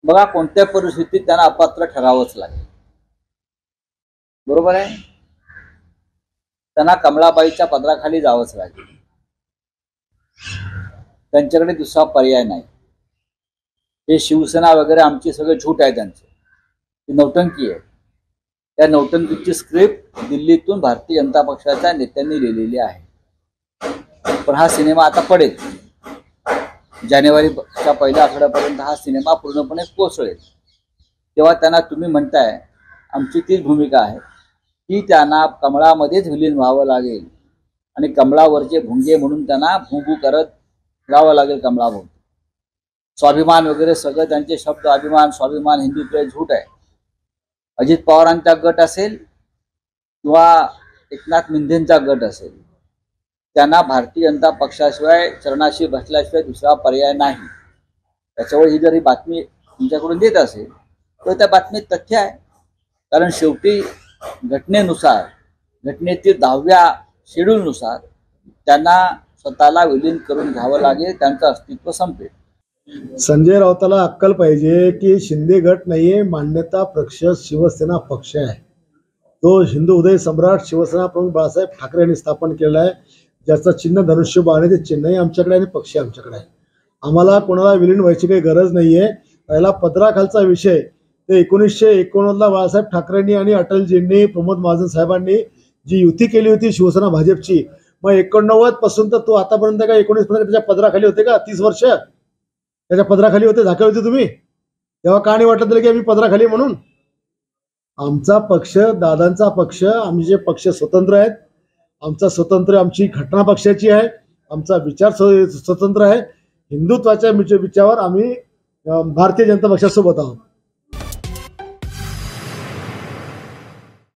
बघा कोणत्या परिस्थितीत त्यांना अपात्र ठरावंच लागेल, बरोबर आहे. त्यांना कमळाबाईच्या पदराखाली जावंच लागेल, त्यांच्याकडे दुसरा पर्याय नाही. हे शिवसेना वगैरे आमची सगळे झूट आहे, त्यांचं ती नौटंकी आहे. त्या नौटंकीची स्क्रिप्ट दिल्लीतून भारतीय जनता पक्षाच्या नेत्यांनी लिहिलेली आहे. पण हा सिनेमा आता पडेल, जानेवारीच्या पहिल्या आठवड्यापर्यंत हा सिनेमा पूर्णपणे कोसळेल. तेव्हा त्यांना तुम्ही म्हणताय, आमची तीच भूमिका आहे की त्यांना कमळामध्येच विलीन व्हावं लागेल आणि कमळावरचे भुंगे म्हणून त्यांना भूभू करत राहावं लागेल कमळाभोवती. स्वाभिमान वगैरे सगळं त्यांचे शब्द, अभिमान, स्वाभिमान, हिंदुत्व झूट आहे. अजित पवारांचा गट असेल किंवा एकनाथ मिंधेंचा गट असेल, त्यांना भारतीय जनता पक्षाशिवाय चरणाशी बसल्याशिवाय दुसरा पर्याय नाही. त्याच्यावर ही जर ही बातमी तुमच्याकडून देत असेल तर त्या बातमीत तथ्य आहे. कारण शेवटी घटनेनुसार, घटनेतील 10व्या शेड्यूलनुसार त्यांना स्वतःला विलीन करून घ्यावं लागेल, त्यांचं अस्तित्व संपेल. संजय राऊताला अक्कल पाहिजे की शिंदे गट नाहीये, मान्यता पक्ष शिवसेना पक्ष आहे. तो हिंदू उदय सम्राट शिवसेना प्रमुख बाळासाहेब ठाकरे यांनी स्थापन केलेला आहे, ज्याचं चिन्ह धनुष्यबाण आहे. ते चिन्हही आमच्याकडे आणि पक्ष आमच्याकडे आहे. आम्हाला कोणाला विलीन व्हायची काही गरज नाहीये. पहिला पदराखालचा विषय ते 1989ला बाळासाहेब ठाकरेंनी आणि अटलजींनी, प्रमोद महाजन साहेबांनी जी युती केली होती शिवसेना भाजपची, मग 89 पासून तर तो आतापर्यंत काय 19 पर्यंत त्याच्या पदराखाली होते का? 30 वर्ष त्याच्या पदराखाली होते, झाके होते तुम्ही? तेव्हा का नाही वाटत तरी की आम्ही पदराखाली म्हणून? आमचा पक्ष, दादांचा पक्ष, आम्ही जे पक्ष स्वतंत्र आहेत, आमचा स्वतंत्र, आमची घटना पक्षाची आहे, आमचा विचार स्वतंत्र आहे. हिंदुत्वाच्या विचारावर आम्ही भारतीय जनता पक्षासोबत आहोत.